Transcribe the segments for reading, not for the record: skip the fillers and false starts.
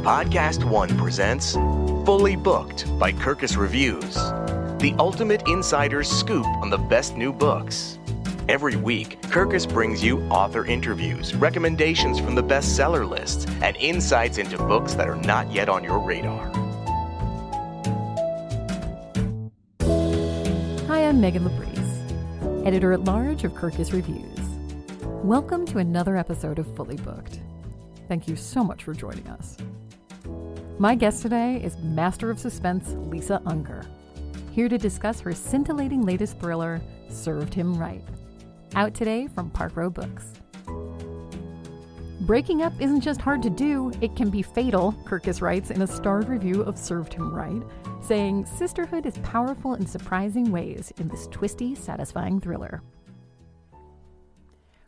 Podcast One presents Fully Booked by Kirkus Reviews, the ultimate insider's scoop on the best new books. Every week, Kirkus brings you author interviews, recommendations from the bestseller lists, and insights into books that are not yet on your radar. Hi, I'm Megan Labrise, editor-at-large of Kirkus Reviews. Welcome to another episode of Fully Booked. Thank you so much for joining us. My guest today is Master of Suspense Lisa Unger, here to discuss her scintillating latest thriller, Served Him Right. Out today from Park Row Books. Breaking up isn't just hard to do, it can be fatal, Kirkus writes in a starred review of Served Him Right, saying sisterhood is powerful in surprising ways in this twisty, satisfying thriller.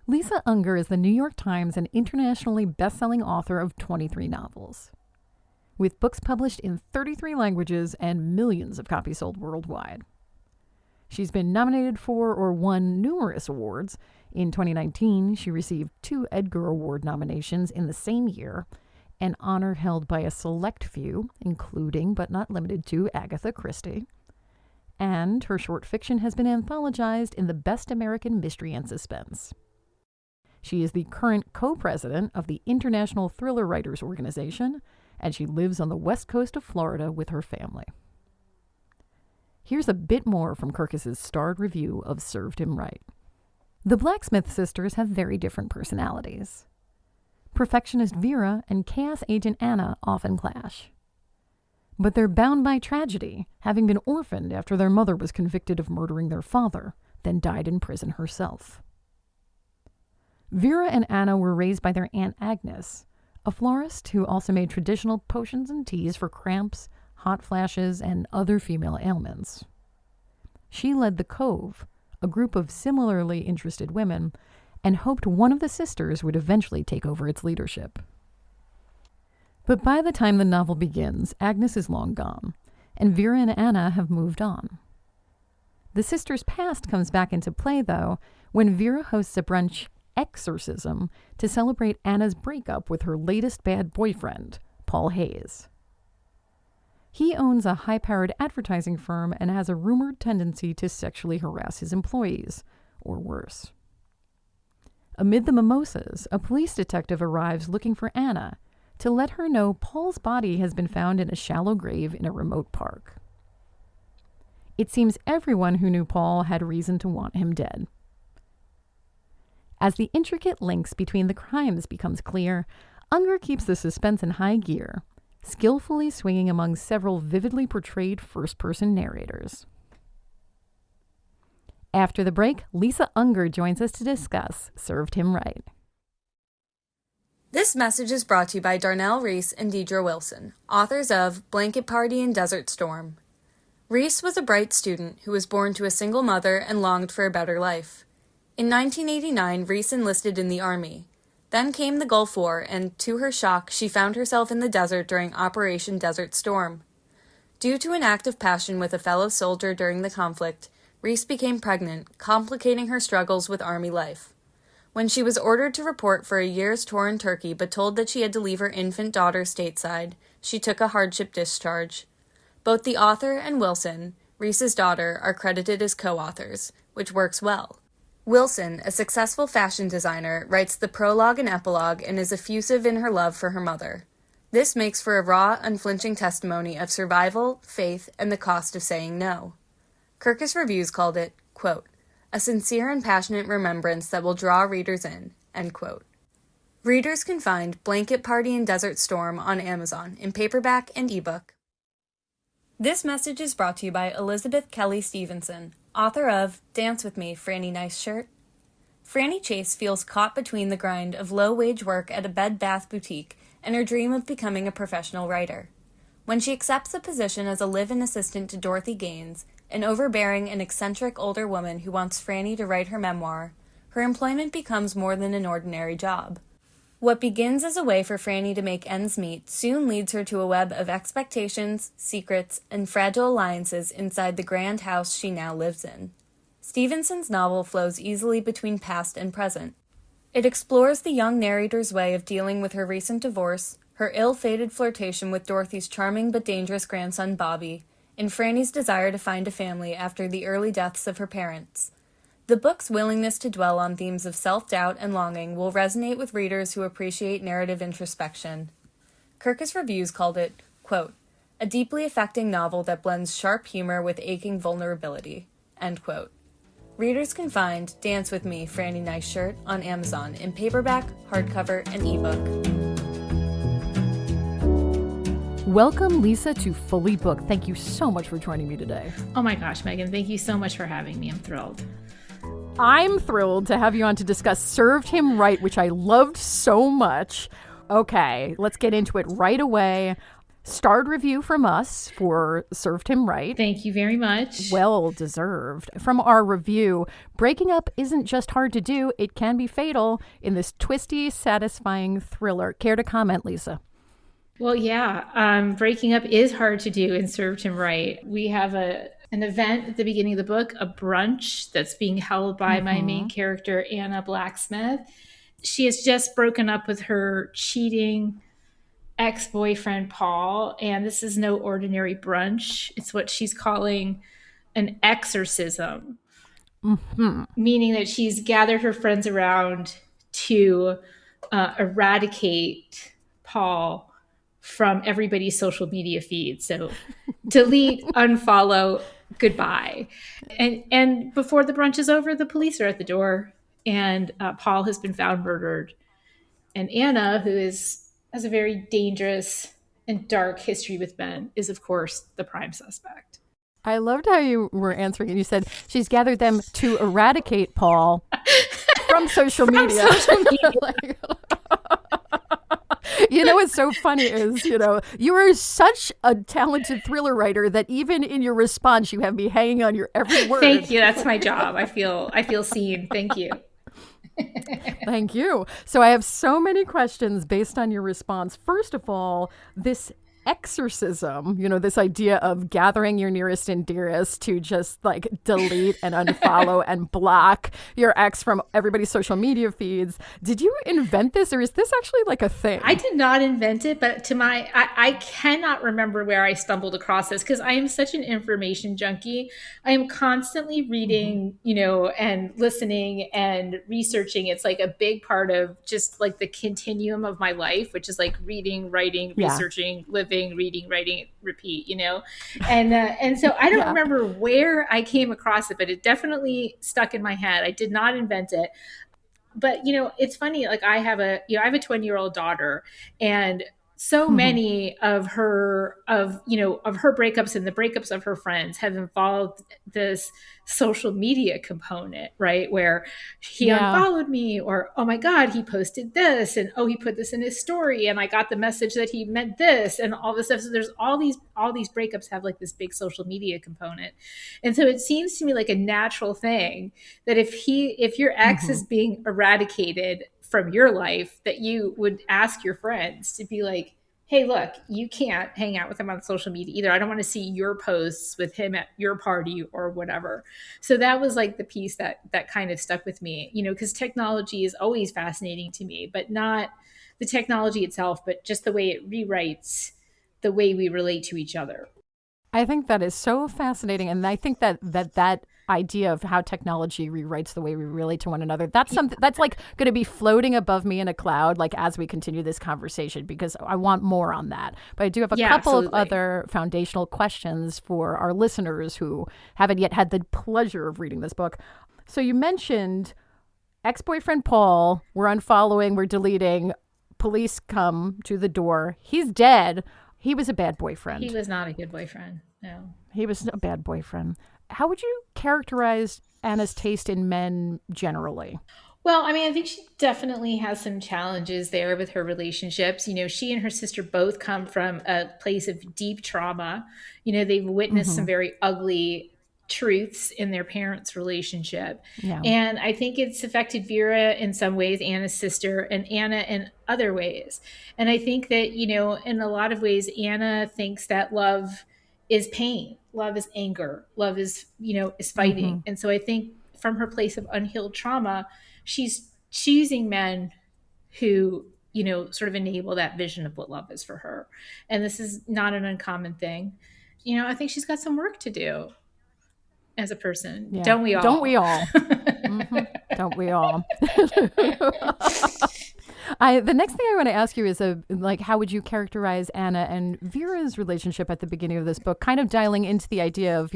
Lisa Unger is the New York Times and internationally best-selling author of 23 novels, with books published in 33 languages and millions of copies sold worldwide. She's been nominated for or won numerous awards. In 2019, she received 2 Edgar Award nominations in the same year, an honor held by a select few, including but not limited to Agatha Christie. And her short fiction has been anthologized in the Best American Mystery and Suspense. She is the current co-president of the International Thriller Writers Organization, and she lives on the west coast of Florida with her family. Here's a bit more from Kirkus's starred review of Served Him Right. The Blacksmith sisters have very different personalities. Perfectionist Vera and chaos agent Anna often clash. But they're bound by tragedy, having been orphaned after their mother was convicted of murdering their father, then died in prison herself. Vera and Anna were raised by their Aunt Agnes, a florist who also made traditional potions and teas for cramps, hot flashes, and other female ailments. She led the Cove, a group of similarly interested women, and hoped one of the sisters would eventually take over its leadership. But by the time the novel begins, Agnes is long gone, and Vera and Anna have moved on. The sisters' past comes back into play, though, when Vera hosts a brunch ex-orcism to celebrate Anna's breakup with her latest bad boyfriend, Paul Hayes. He owns a high-powered advertising firm and has a rumored tendency to sexually harass his employees, or worse. Amid the mimosas, a police detective arrives looking for Anna to let her know Paul's body has been found in a shallow grave in a remote park. It seems everyone who knew Paul had reason to want him dead. As the intricate links between the crimes becomes clear, Unger keeps the suspense in high gear, skillfully swinging among several vividly portrayed first-person narrators. After the break, Lisa Unger joins us to discuss Served Him Right. This message is brought to you by Darnell Reese and Deidre Wilson, authors of Blanket Party and Desert Storm. Reese was a bright student who was born to a single mother and longed for a better life. In 1989, Reese enlisted in the Army. Then came the Gulf War, and to her shock, she found herself in the desert during Operation Desert Storm. Due to an act of passion with a fellow soldier during the conflict, Reese became pregnant, complicating her struggles with Army life. When she was ordered to report for a year's tour in Turkey but told that she had to leave her infant daughter stateside, she took a hardship discharge. Both the author and Wilson, Reese's daughter, are credited as co-authors, which works well. Wilson, a successful fashion designer, writes the prologue and epilogue and is effusive in her love for her mother. This makes for a raw, unflinching testimony of survival, faith, and the cost of saying no. Kirkus Reviews called it, quote, a sincere and passionate remembrance that will draw readers in, end quote. Readers can find Blanket Party and Desert Storm on Amazon in paperback and ebook. This message is brought to you by Elizabeth Kelly Stevenson, author of Dance With Me, Franny Nice Shirt. Franny Chase feels caught between the grind of low-wage work at a Bed Bath boutique and her dream of becoming a professional writer. When she accepts a position as a live-in assistant to Dorothy Gaines, an overbearing and eccentric older woman who wants Franny to write her memoir, her employment becomes more than an ordinary job. What begins as a way for Franny to make ends meet soon leads her to a web of expectations, secrets, and fragile alliances inside the grand house she now lives in. Stevenson's novel flows easily between past and present. It explores the young narrator's way of dealing with her recent divorce, her ill-fated flirtation with Dorothy's charming but dangerous grandson Bobby, and Franny's desire to find a family after the early deaths of her parents. The book's willingness to dwell on themes of self-doubt and longing will resonate with readers who appreciate narrative introspection. Kirkus Reviews called it, quote, a deeply affecting novel that blends sharp humor with aching vulnerability, end quote. Readers can find Dance With Me, Franny Niceshirt on Amazon in paperback, hardcover, and ebook. Welcome, Lisa, to Fully Booked. Thank you so much for joining me today. Oh my gosh, Megan, thank you so much for having me. I'm thrilled. I'm thrilled to have you on to discuss Served Him Right, which I loved so much. Okay, let's get into it right away. Starred review from us for Served Him Right. Thank you very much. Well deserved. From our review, breaking up isn't just hard to do, it can be fatal in this twisty, satisfying thriller. Care to comment, Lisa? Well, yeah, breaking up is hard to do in Served Him Right. We have an event at the beginning of the book, a brunch that's being held by my main character, Anna Blacksmith. She has just broken up with her cheating ex-boyfriend, Paul, and this is no ordinary brunch. It's what she's calling an exorcism, meaning that she's gathered her friends around to eradicate Paul from everybody's social media feed. So delete, unfollow, goodbye. And before the brunch is over, the police are at the door, and Paul has been found murdered. And Anna, who has a very dangerous and dark history with men, is, of course, the prime suspect. I loved how you were answering, and you said she's gathered them to eradicate Paul from social media. Like, you know, what's so funny is, you are such a talented thriller writer that even in your response, you have me hanging on your every word. Thank you. That's my job. I feel seen. Thank you. Thank you. So I have so many questions based on your response. First of all, this exorcism, this idea of gathering your nearest and dearest to just like delete and unfollow and block your ex from everybody's social media feeds. Did you invent this, or is this actually like a thing? I did not invent it, but I cannot remember where I stumbled across this because I am such an information junkie. I am constantly reading, and listening and researching. It's like a big part of just like the continuum of my life, which is like reading, writing, researching, living, reading, writing, repeat, and so I don't remember where I came across it, but it definitely stuck in my head. I did not invent it, but it's funny. Like I have a 20-year-old daughter, and so many of her breakups and the breakups of her friends have involved this social media component, right? Where he unfollowed me, or, oh my God, he posted this, and oh, he put this in his story, and I got the message that he meant this, and all this stuff. So there's all these breakups have like this big social media component. And so it seems to me like a natural thing that if your ex is being eradicated from your life, that you would ask your friends to be like, hey, look, you can't hang out with him on social media either. I don't want to see your posts with him at your party or whatever. So that was like the piece that kind of stuck with me, because technology is always fascinating to me, but not the technology itself, but just the way it rewrites the way we relate to each other. I think that is so fascinating. And I think that idea of how technology rewrites the way we relate to one another, that's something that's like going to be floating above me in a cloud, like as we continue this conversation, because I want more on that. But I do have a couple of other foundational questions for our listeners who haven't yet had the pleasure of reading this book. So you mentioned ex-boyfriend Paul, we're unfollowing, we're deleting, police come to the door. He's dead. He was a bad boyfriend. He was not a good boyfriend. No. He was a bad boyfriend. How would you characterize Anna's taste in men generally? Well, I mean, I think she definitely has some challenges there with her relationships. She and her sister both come from a place of deep trauma. They've witnessed some very ugly truths in their parents' relationship. Yeah. And I think it's affected Vera in some ways, Anna's sister, and Anna in other ways. And I think that, in a lot of ways, Anna thinks that love is pain. Love is anger. Love is, is fighting. And so I think from her place of unhealed trauma, she's choosing men who sort of enable that vision of what love is for her. And this is not an uncommon thing. I think she's got some work to do as a person. Yeah. Don't we all? Don't we all? Don't we all? The next thing I want to ask you is how would you characterize Anna and Vera's relationship at the beginning of this book, kind of dialing into the idea of,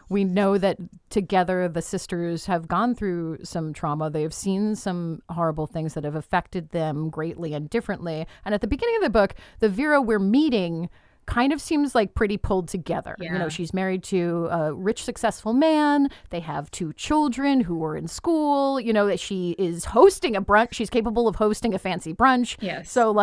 we know that together the sisters have gone through some trauma. They have seen some horrible things that have affected them greatly and differently. And at the beginning of the book, the Vera we're meeting kind of seems like pretty pulled together. Yeah. She's married to a rich, successful man. They have 2 children who are in school. That she is hosting a brunch. She's capable of hosting a fancy brunch. Yes. So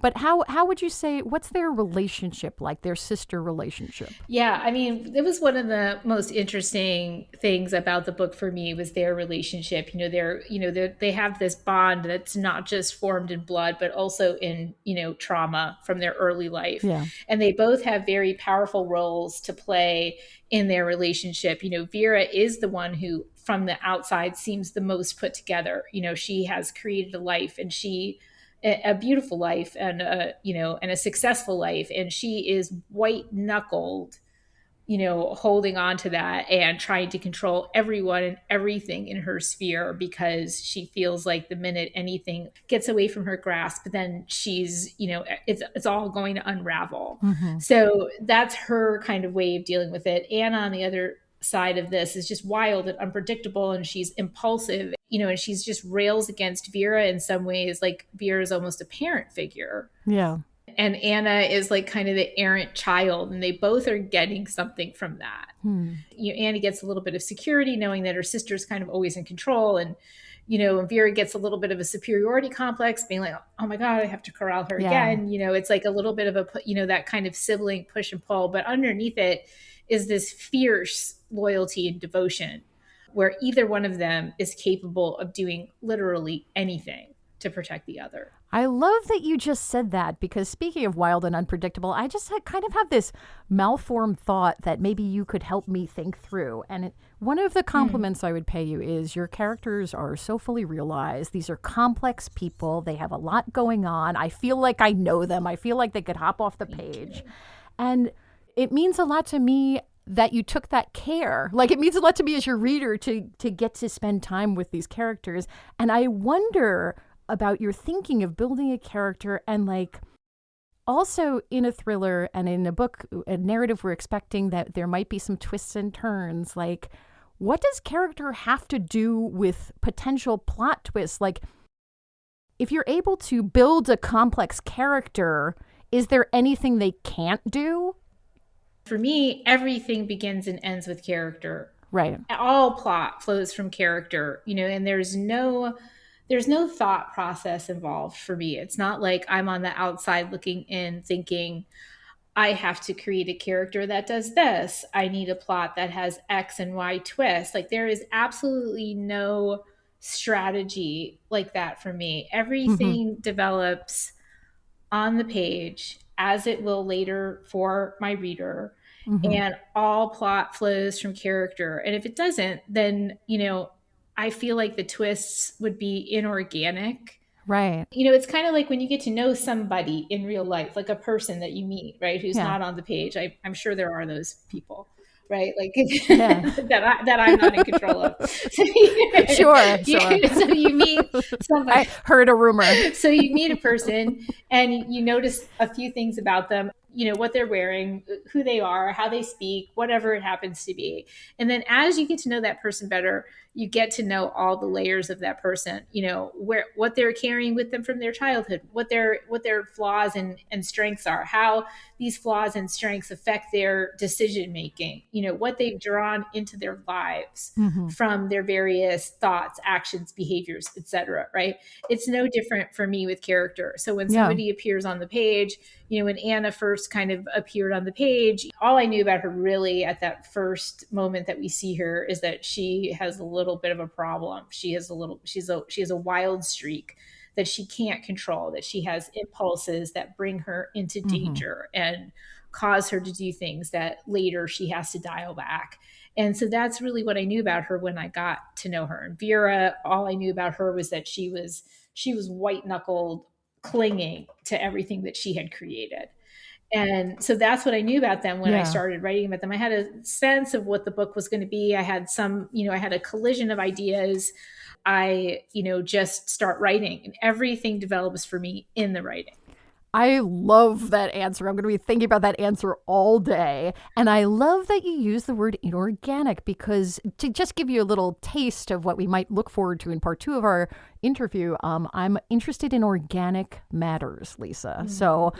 but how would you say, what's their relationship like, their sister relationship? Yeah, I mean, it was one of the most interesting things about the book for me was their relationship. They have this bond that's not just formed in blood, but also in, trauma from their early life. Yeah. And they both have very powerful roles to play in their relationship. Vera is the one who, from the outside, seems the most put together. She has created a life, and a beautiful life, and a successful life, and she is white knuckled, holding on to that and trying to control everyone and everything in her sphere, because she feels like the minute anything gets away from her grasp, then she's, it's all going to unravel. Mm-hmm. So that's her kind of way of dealing with it. Anna, on the other side of this, is just wild and unpredictable, and she's impulsive, and she's just rails against Vera in some ways. Like, Vera is almost a parent figure. Yeah. And Anna is like kind of the errant child, and they both are getting something from that. Anna gets a little bit of security knowing that her sister's kind of always in control, and Vera gets a little bit of a superiority complex, being like, oh my God, I have to corral her again. It's like a little bit of a, that kind of sibling push and pull, but underneath it is this fierce loyalty and devotion, where either one of them is capable of doing literally anything to protect the other. I love that you just said that, because speaking of wild and unpredictable, I just kind of have this malformed thought that maybe you could help me think through. And one of the compliments I would pay you is your characters are so fully realized. These are complex people. They have a lot going on. I feel like I know them. I feel like they could hop off the page. And it means a lot to me that you took that care. Like, it means a lot to me as your reader to get to spend time with these characters. And I wonder about your thinking of building a character, and also in a thriller and in a book, a narrative, we're expecting that there might be some twists and turns. Like, what does character have to do with potential plot twists? Like, if you're able to build a complex character, is there anything they can't do? For me, everything begins and ends with character. Right. All plot flows from character, and there's no thought process involved for me. It's not like I'm on the outside looking in thinking, I have to create a character that does this. I need a plot that has X and Y twists. Like, there is absolutely no strategy like that for me. Everything develops on the page, as it will later for my reader. And all plot flows from character. And if it doesn't, then, I feel like the twists would be inorganic. Right. It's kind of like when you get to know somebody in real life, like a person that you meet, right, who's not on the page. I'm sure there are those people, right? Like that I'm not in control of. Sure. So you meet somebody. I heard a rumor. So you meet a person and you notice a few things about them. What they're wearing, who they are, how they speak, whatever it happens to be. And then as you get to know that person better, you get to know all the layers of that person, what they're carrying with them from their childhood, what their flaws and strengths are, how these flaws and strengths affect their decision making, what they've drawn into their lives from their various thoughts, actions, behaviors, etc. Right? It's no different for me with character. So when somebody appears on the page, when Anna first kind of appeared on the page, all I knew about her really at that first moment that we see her is that she has a little bit of a problem. She has a wild streak that she can't control, that she has impulses that bring her into danger and cause her to do things that later she has to dial back. And so that's really what I knew about her when I got to know her. And Vera, all I knew about her was that she was white knuckled, clinging to everything that she had created. And so that's what I knew about them when I started writing about them. I had a sense of what the book was going to be. I had I had a collision of ideas. I, just start writing, and everything develops for me in the writing. I love that answer. I'm going to be thinking about that answer all day. And I love that you use the word inorganic, because to just give you a little taste of what we might look forward to in part 2 of our interview, I'm interested in organic matters, Lisa. So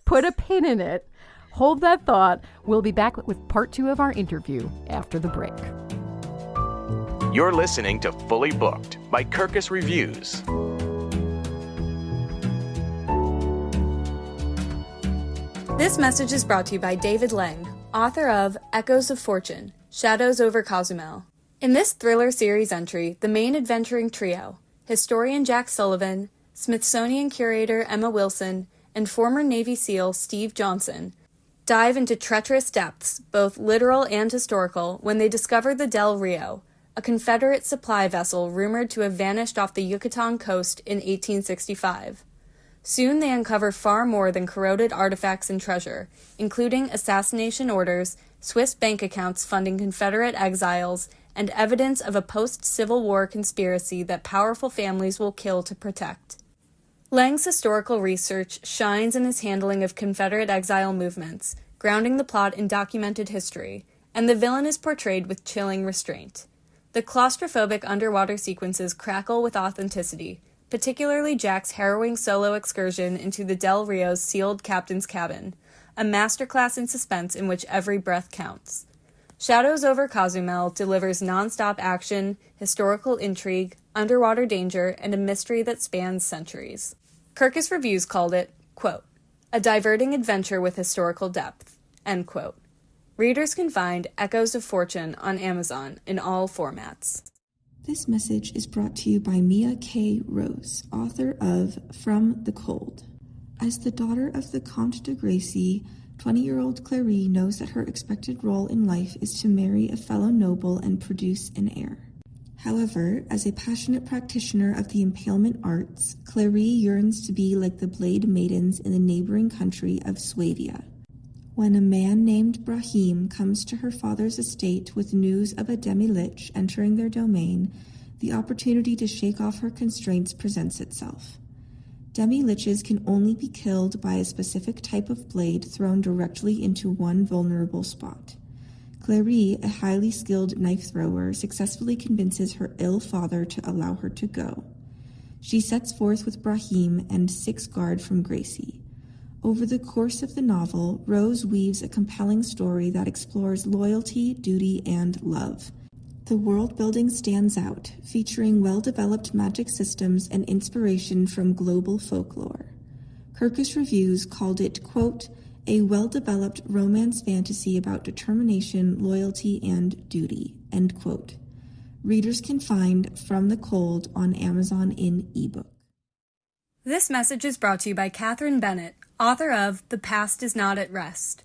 put a pin in it. Hold that thought. We'll be back with part 2 of our interview after the break. You're listening to Fully Booked by Kirkus Reviews. This message is brought to you by David Lang, author of Echoes of Fortune, Shadows over Cozumel. In this thriller series entry, the main adventuring trio, historian Jack Sullivan, Smithsonian curator Emma Wilson, and former Navy SEAL Steve Johnson, dive into treacherous depths, both literal and historical, when they discover the Del Rio, a Confederate supply vessel rumored to have vanished off the Yucatan coast in 1865. Soon they uncover far more than corroded artifacts and treasure, including assassination orders, Swiss bank accounts funding Confederate exiles, and evidence of a post-Civil War conspiracy that powerful families will kill to protect. Lang's historical research shines in his handling of Confederate exile movements, grounding the plot in documented history, and the villain is portrayed with chilling restraint. The claustrophobic underwater sequences crackle with authenticity, particularly Jack's harrowing solo excursion into the Del Rio's sealed captain's cabin, a masterclass in suspense in which every breath counts. Shadows over Cozumel delivers nonstop action, historical intrigue, underwater danger, and a mystery that spans centuries. Kirkus Reviews called it, quote, a diverting adventure with historical depth, end quote. Readers can find Echoes of Fortune on Amazon in all formats. This message is brought to you by Mia K. Rose, author of From the Cold. As the daughter of the Comte de Gracie, 20-year-old Clary knows that her expected role in life is to marry a fellow noble and produce an heir. However, as a passionate practitioner of the impalement arts, Clary yearns to be like the blade maidens in the neighboring country of Swabia. When a man named Brahim comes to her father's estate with news of a demi-lich entering their domain, the opportunity to shake off her constraints presents itself. Demi-liches can only be killed by a specific type of blade thrown directly into one vulnerable spot. Clary, a highly skilled knife thrower, successfully convinces her ill father to allow her to go. She sets forth with Brahim and 6 guard from Gracie. Over the course of the novel, Rose weaves a compelling story that explores loyalty, duty, and love. The world building stands out, featuring well-developed magic systems and inspiration from global folklore. Kirkus Reviews called it, quote, a well-developed romance fantasy about determination, loyalty, and duty, end quote. Readers can find From the Cold on Amazon in ebook. This message is brought to you by Catherine Bennett, author of The Past Is Not at Rest.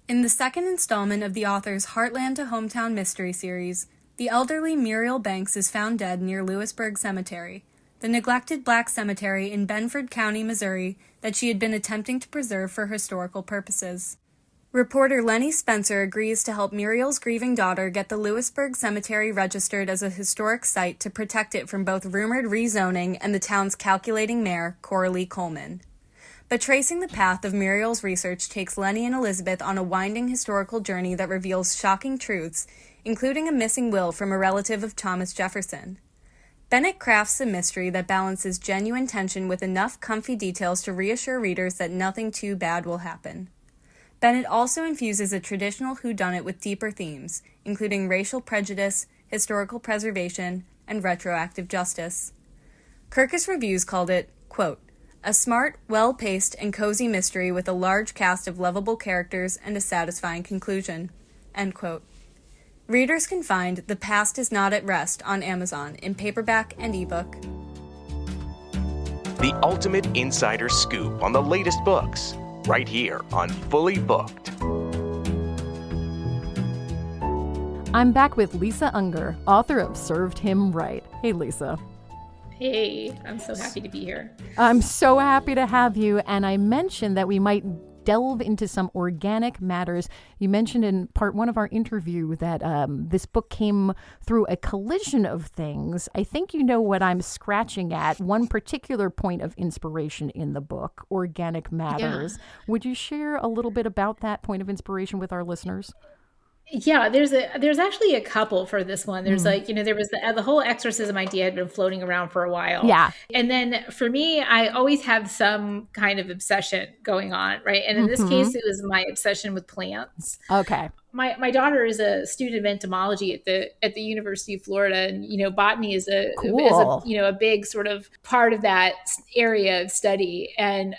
In the second installment of the author's Heartland to Hometown mystery series, the elderly Muriel Banks is found dead near Lewisburg Cemetery, the neglected black cemetery in Benford County, Missouri, that she had been attempting to preserve for historical purposes. Reporter Lenny Spencer agrees to help Muriel's grieving daughter get the Lewisburg Cemetery registered as a historic site to protect it from both rumored rezoning and the town's calculating mayor, Coralie Coleman. But tracing the path of Muriel's research takes Lenny and Elizabeth on a winding historical journey that reveals shocking truths, including a missing will from a relative of Thomas Jefferson. Bennett crafts a mystery that balances genuine tension with enough comfy details to reassure readers that nothing too bad will happen. Bennett also infuses a traditional whodunit with deeper themes, including racial prejudice, historical preservation, and retroactive justice. Kirkus Reviews called it, quote, a smart, well-paced, and cozy mystery with a large cast of lovable characters and a satisfying conclusion, end quote. Readers can find The Past Is Not at Rest on Amazon in paperback and ebook. The ultimate insider scoop on the latest books, right here on Fully Booked. I'm back with Lisa Unger, author of Served Him Right. Hey, Lisa. Hey, I'm so happy to be here. I'm so happy to have you. And I mentioned that we might delve into some organic matters. You mentioned in part one of our interview that this book came through a collision of things. I think you know what I'm scratching at. One particular point of inspiration in the book, organic matters. Yeah. Would you share a little bit about that point of inspiration with our listeners? Yeah, there's actually a couple for this one. There's like, there was the whole exorcism idea had been floating around for a while. Yeah. And then for me, I always have some kind of obsession going on, right? And in this case, it was my obsession with plants. Okay. My daughter is a student of entomology at the University of Florida, and botany is a big sort of part of that area of study. And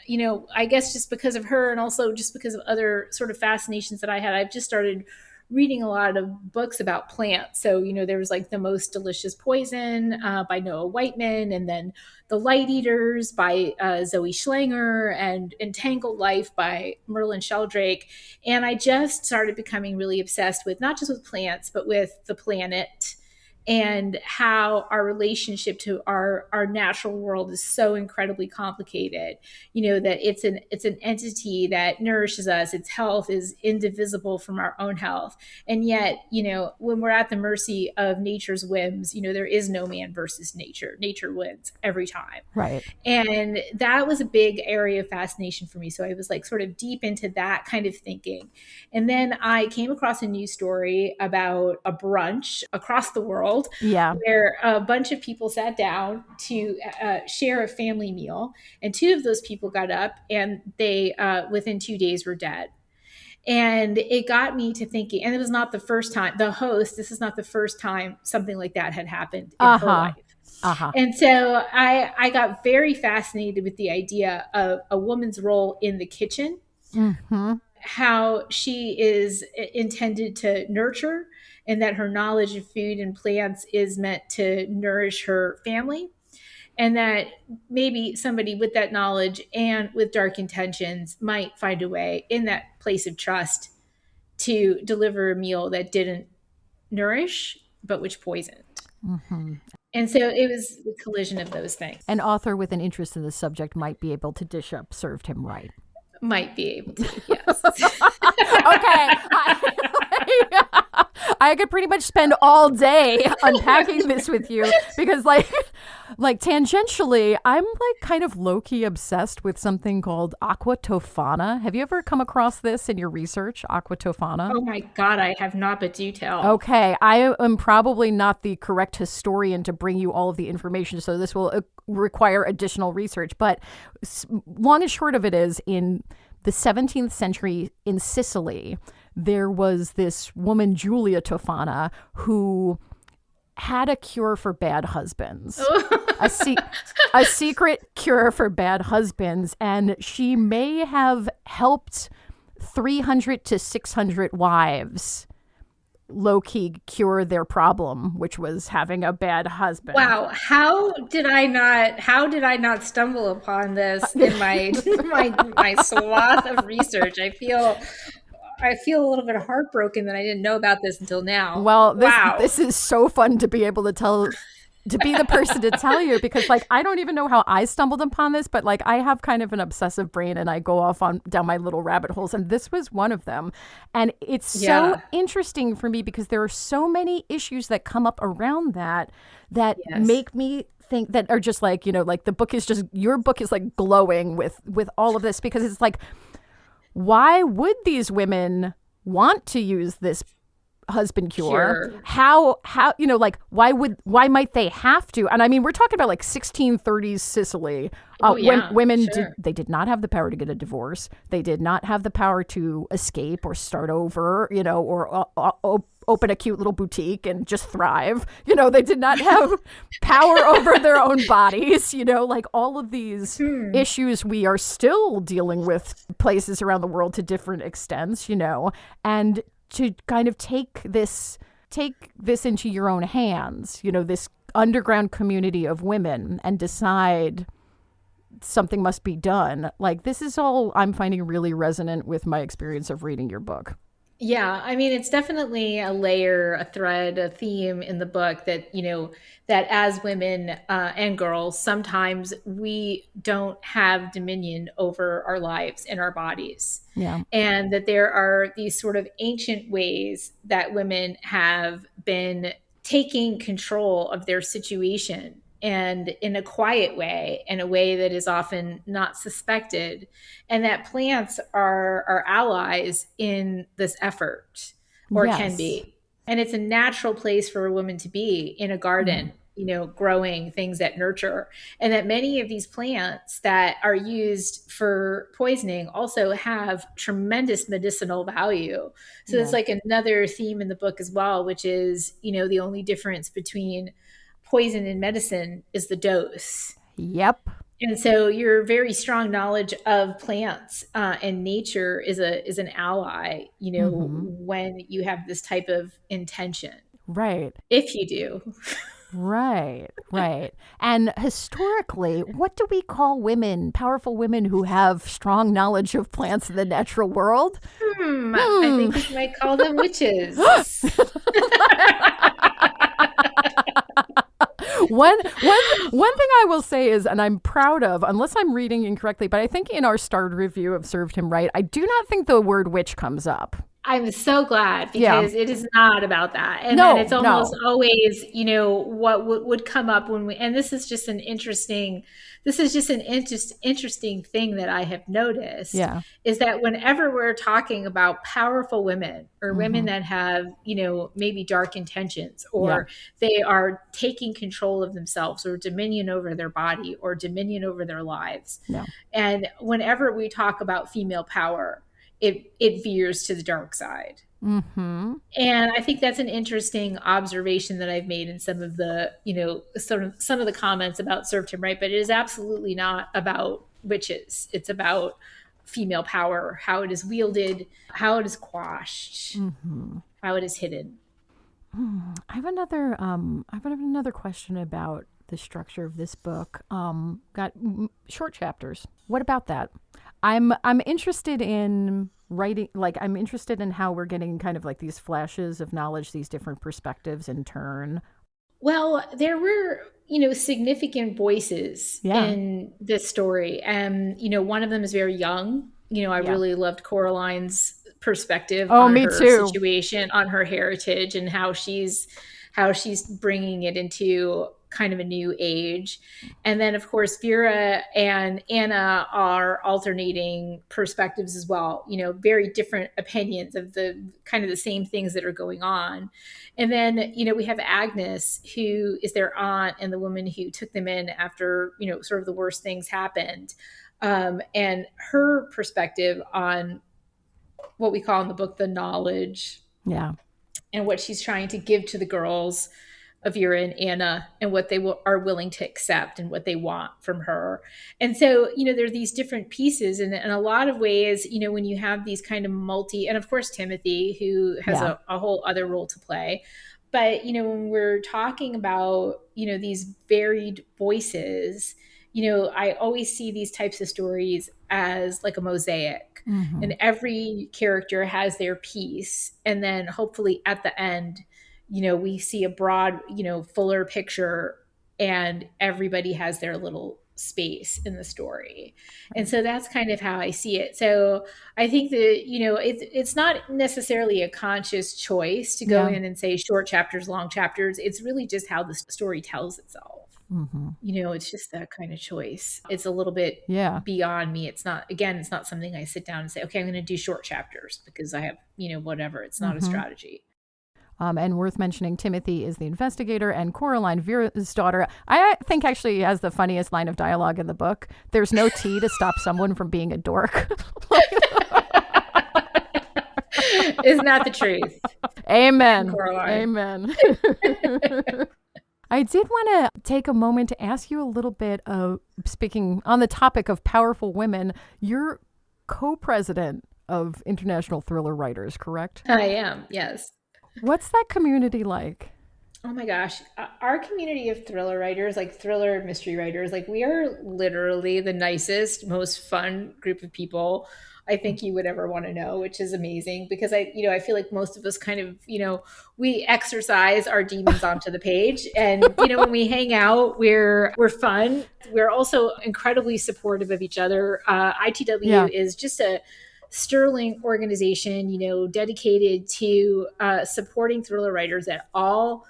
I guess just because of her, and also just because of other sort of fascinations that I had, I've just started reading a lot of books about plants. So, there was like The Most Delicious Poison by Noah Whiteman, and then The Light Eaters by Zoe Schlanger, and Entangled Life by Merlin Sheldrake. And I just started becoming really obsessed with not just with plants, but with the planet, and how our relationship to our natural world is so incredibly complicated. That it's an entity that nourishes us. Its health is indivisible from our own health. And yet, when we're at the mercy of nature's whims, there is no man versus nature. Nature wins every time. Right. And that was a big area of fascination for me. So I was like sort of deep into that kind of thinking. And then I came across a news story about a brunch across the world. Yeah. Where a bunch of people sat down to share a family meal, and two of those people got up, and they within 2 days were dead. And it got me to thinking, and it was not the first time, this is not the first time something like that had happened in her life. And so I got very fascinated with the idea of a woman's role in the kitchen, how she is intended to nurture, and that her knowledge of food and plants is meant to nourish her family. And that maybe somebody with that knowledge and with dark intentions might find a way in that place of trust to deliver a meal that didn't nourish, but which poisoned. And so it was the collision of those things. An author with an interest in the subject might be able to dish up served him right. Might be able to, yes. Okay. I could pretty much spend all day unpacking this with you, because like tangentially, I'm like kind of low-key obsessed with something called aqua tofana. Have you ever come across this in your research, aqua tofana? Oh my God, I have not, but do tell. Okay, I am probably not the correct historian to bring you all of the information, so this will require additional research. But long and short of it is, in the 17th century in Sicily, there was this woman, Julia Tofana, who had a cure for bad husbands, a secret cure for bad husbands. And she may have helped 300 to 600 wives low-key cure their problem, which was having a bad husband. Wow, how did I not stumble upon this in my my swath of research? I feel a little bit heartbroken that I didn't know about this until now. Well, this is so fun to be able to be the person to tell you, because like I don't even know how I stumbled upon this, but like I have kind of an obsessive brain and I go off down my little rabbit holes, and this was one of them. And it's so interesting for me because there are so many issues that come up around that make me think, that are just like, like your book is like glowing with all of this, because it's like, why would these women want to use this husband cure? How like why might they have to? And I mean, we're talking about like 1630s Sicily. Women did not have the power to get a divorce. They did not have the power to escape or start over, or open a cute little boutique and just thrive. They did not have power over their own bodies, like all of these issues we are still dealing with places around the world to different extents, and to kind of take this into your own hands, this underground community of women, and decide something must be done. Like, this is all I'm finding really resonant with my experience of reading your book. Yeah, I mean, it's definitely a layer, a thread, a theme in the book that, that as women and girls, sometimes we don't have dominion over our lives and our bodies. Yeah. And that there are these sort of ancient ways that women have been taking control of their situation, and in a quiet way, in a way that is often not suspected, and that plants are allies in this effort, or can Yes. be. And it's a natural place for a woman to be, in a garden, growing things that nurture. And that many of these plants that are used for poisoning also have tremendous medicinal value. So that's like another theme in the book as well, which is, the only difference between poison and medicine is the dose. Yep. And so your very strong knowledge of plants and nature is an ally, when you have this type of intention. Right. If you do. Right. And historically, what do we call women, powerful women who have strong knowledge of plants in the natural world? I think we might call them witches. One thing I will say is, and I'm proud of, unless I'm reading incorrectly, but I think in our starred review of Served Him Right, I do not think the word witch comes up. I'm so glad, because it is not about that. And then it's almost always, what would come up when and this is just an interesting thing that I have noticed, is that whenever we're talking about powerful women, or women that have, maybe dark intentions, or they are taking control of themselves, or dominion over their body, or dominion over their lives. And whenever we talk about female power, it veers to the dark side. And I think that's an interesting observation that I've made in some of the, some of the comments about Served Him Right, but it is absolutely not about witches. It's about female power, how it is wielded, how it is quashed, how it is hidden. I have another question about the structure of this book. Got short chapters. What about that? I'm interested in writing, I'm interested in how we're getting kind of like these flashes of knowledge, these different perspectives in turn. Well, there were, significant voices in this story. And, one of them is very young. I really loved Coraline's perspective on her situation, on her heritage, and how she's bringing it into kind of a new age. And then, of course, Vera and Anna are alternating perspectives as well, very different opinions of the kind of the same things that are going on. And then, we have Agnes, who is their aunt and the woman who took them in after, sort of the worst things happened. And her perspective on what we call in the book, the knowledge. And what she's trying to give to the girls of Vera and Anna, and what they are willing to accept and what they want from her. And so, there are these different pieces, and in a lot of ways, when you have these kind of and of course, Timothy, who has a whole other role to play. But, when we're talking about, these varied voices, I always see these types of stories as like a mosaic, and every character has their piece. And then hopefully at the end, we see a broad, fuller picture, and everybody has their little space in the story. And so that's kind of how I see it. So I think that, it's not necessarily a conscious choice to go in and say short chapters, long chapters. It's really just how the story tells itself. It's just that kind of choice. It's a little bit beyond me. It's not something I sit down and say, okay, I'm going to do short chapters because I have, whatever. It's not a strategy. And worth mentioning, Timothy is the investigator, and Coraline, Vera's daughter, I think actually has the funniest line of dialogue in the book. There's no tea to stop someone from being a dork. Isn't that the truth? Amen. Coraline. Amen. I did want to take a moment to ask you a little bit of, speaking on the topic of powerful women, you're co-president of International Thriller Writers, correct? I am, yes. What's that community like? Oh my gosh. Our community of thriller writers, like thriller mystery writers, like we are literally the nicest, most fun group of people I think you would ever want to know, which is amazing because I feel like most of us kind of, we exercise our demons onto the page. And, when we hang out, we're fun. We're also incredibly supportive of each other. ITW is just a sterling organization, dedicated to supporting thriller writers at all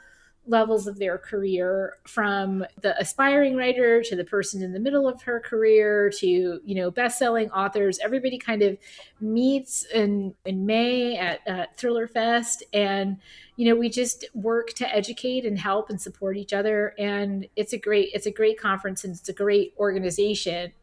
levels of their career, from the aspiring writer to the person in the middle of her career to, best-selling authors. Everybody kind of meets in May at Thriller Fest. And, we just work to educate and help and support each other. And it's a great conference, and it's a great organization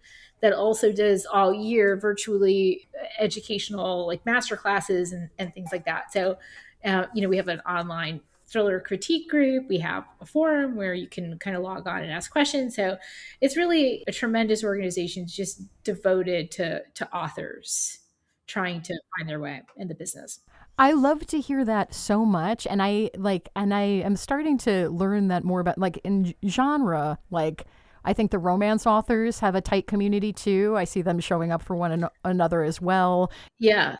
that also does all year virtually educational, like master classes and things like that. So, we have an online thriller critique group. We have a forum where you can kind of log on and ask questions. So it's really a tremendous organization just devoted to authors trying to find their way in the business. I love to hear that so much. And I am starting to learn that more about, like, in genre, like, I think the romance authors have a tight community too. I see them showing up for one another as well. Yeah.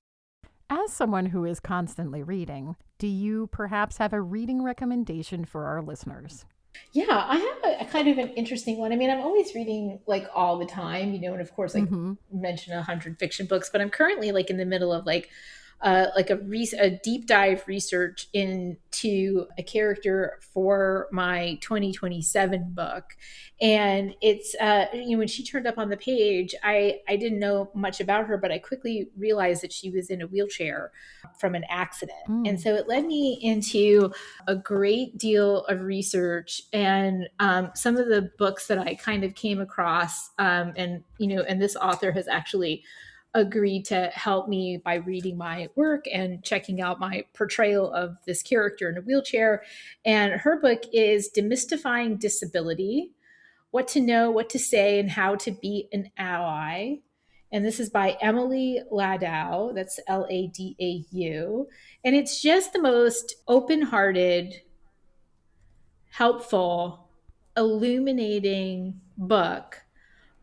As someone who is constantly reading, do you perhaps have a reading recommendation for our listeners? Yeah, I have a kind of an interesting one. I mean, I'm always reading like all the time, and of course, mention 100 fiction books, but I'm currently like in the middle of a deep dive research into a character for my 2027 book. And it's, when she turned up on the page, I didn't know much about her, but I quickly realized that she was in a wheelchair from an accident. And so it led me into a great deal of research and some of the books that I kind of came across. And this author has actually agreed to help me by reading my work and checking out my portrayal of this character in a wheelchair. And her book is Demystifying Disability: What to Know, What to Say, and How to Be an Ally. And this is by Emily Ladau. That's Ladau. And it's just the most open-hearted, helpful, illuminating book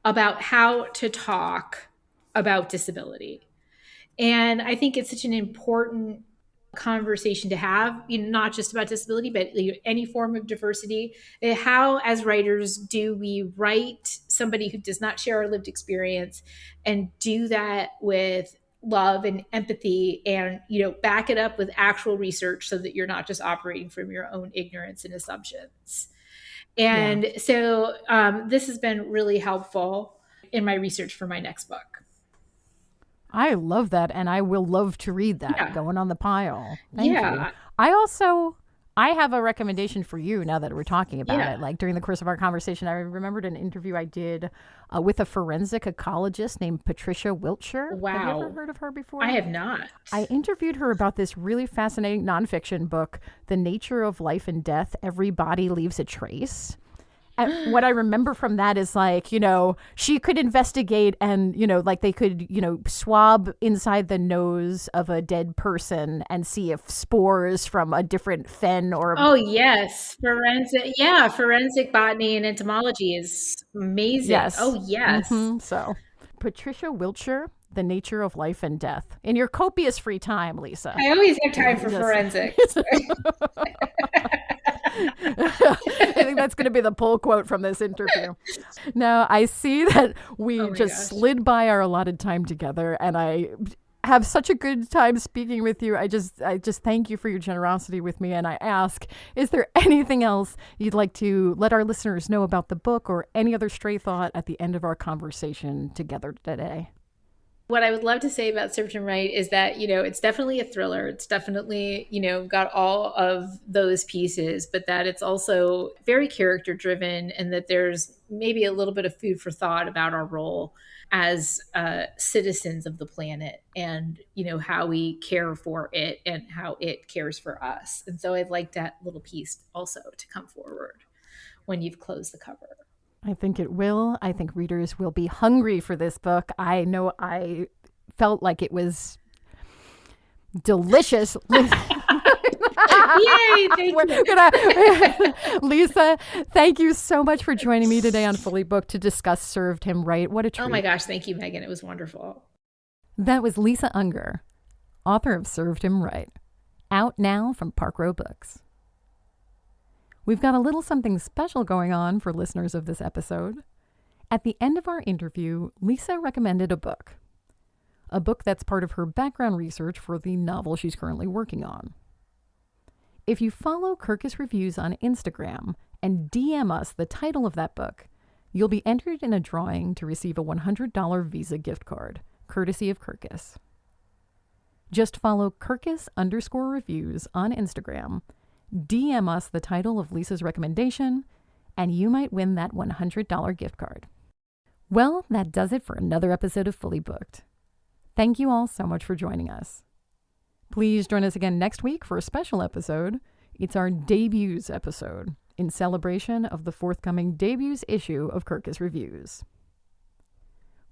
about how to talk about disability. And I think it's such an important conversation to have, not just about disability, but any form of diversity. How, as writers, do we write somebody who does not share our lived experience and do that with love and empathy and, back it up with actual research so that you're not just operating from your own ignorance and assumptions. And so this has been really helpful in my research for my next book. I love that, and I will love to read that. Going on the pile. Thank you. I have a recommendation for you now that we're talking about it. Like, during the course of our conversation, I remembered an interview I did with a forensic ecologist named Patricia Wiltshire. Wow. Have you ever heard of her before? I have not. I interviewed her about this really fascinating nonfiction book, The Nature of Life and Death: Every Body Leaves a Trace. And what I remember from that is, like, she could investigate and, like they could, swab inside the nose of a dead person and see if spores from a different fen or... Oh, yes. Forensic botany and entomology is amazing. Yes. Oh, yes. Mm-hmm. So, Patricia Wiltshire, The Nature of Life and Death. In your copious free time, Lisa. I always have time for forensics. I think that's going to be the pull quote from this interview. Now, I see that we slid by our allotted time together, and I have such a good time speaking with you. I just thank you for your generosity with me, and I ask, is there anything else you'd like to let our listeners know about the book or any other stray thought at the end of our conversation together today? What I would love to say about Search and Write is that, it's definitely a thriller. It's definitely, got all of those pieces, but that it's also very character driven, and that there's maybe a little bit of food for thought about our role as citizens of the planet and, how we care for it and how it cares for us. And so I'd like that little piece also to come forward when you've closed the cover. I think it will. I think readers will be hungry for this book. I know I felt like it was delicious. Yay, thank you. Lisa, thank you so much for joining me today on Fully Booked to discuss Served Him Right. What a treat. Oh my gosh, thank you, Megan. It was wonderful. That was Lisa Unger, author of Served Him Right, out now from Park Row Books. We've got a little something special going on for listeners of this episode. At the end of our interview, Lisa recommended a book that's part of her background research for the novel she's currently working on. If you follow Kirkus Reviews on Instagram and DM us the title of that book, you'll be entered in a drawing to receive a $100 Visa gift card, courtesy of Kirkus. Just follow Kirkus_reviews on Instagram, DM us the title of Lisa's recommendation, and you might win that $100 gift card. Well, that does it for another episode of Fully Booked. Thank you all so much for joining us. Please join us again next week for a special episode. It's our debuts episode in celebration of the forthcoming debuts issue of Kirkus Reviews.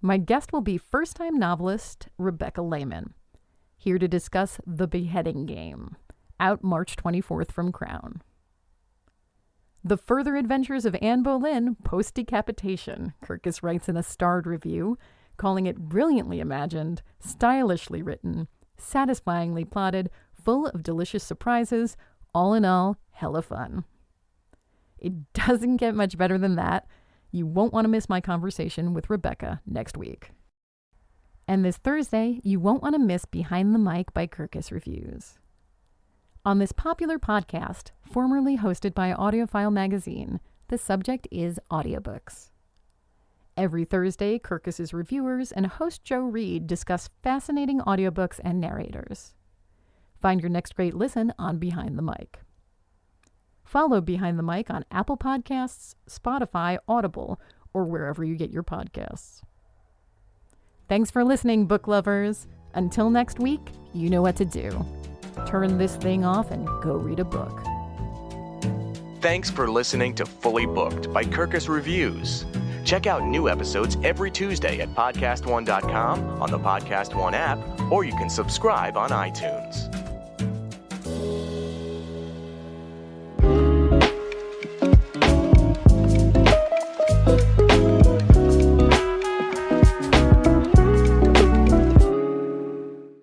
My guest will be first-time novelist Rebecca Lehman, here to discuss The Beheading Game, out March 24th from Crown. The Further Adventures of Anne Boleyn post-decapitation, Kirkus writes in a starred review, calling it brilliantly imagined, stylishly written, satisfyingly plotted, full of delicious surprises, all in all, hella fun. It doesn't get much better than that. You won't want to miss my conversation with Rebecca next week. And this Thursday, you won't want to miss Behind the Mic by Kirkus Reviews. On this popular podcast, formerly hosted by Audiophile Magazine, the subject is audiobooks. Every Thursday, Kirkus's reviewers and host Joe Reed discuss fascinating audiobooks and narrators. Find your next great listen on Behind the Mic. Follow Behind the Mic on Apple Podcasts, Spotify, Audible, or wherever you get your podcasts. Thanks for listening, book lovers. Until next week, you know what to do. Turn this thing off and go read a book. Thanks for listening to Fully Booked by Kirkus Reviews. Check out new episodes every Tuesday at podcastone.com, on the Podcast One app, or you can subscribe on iTunes.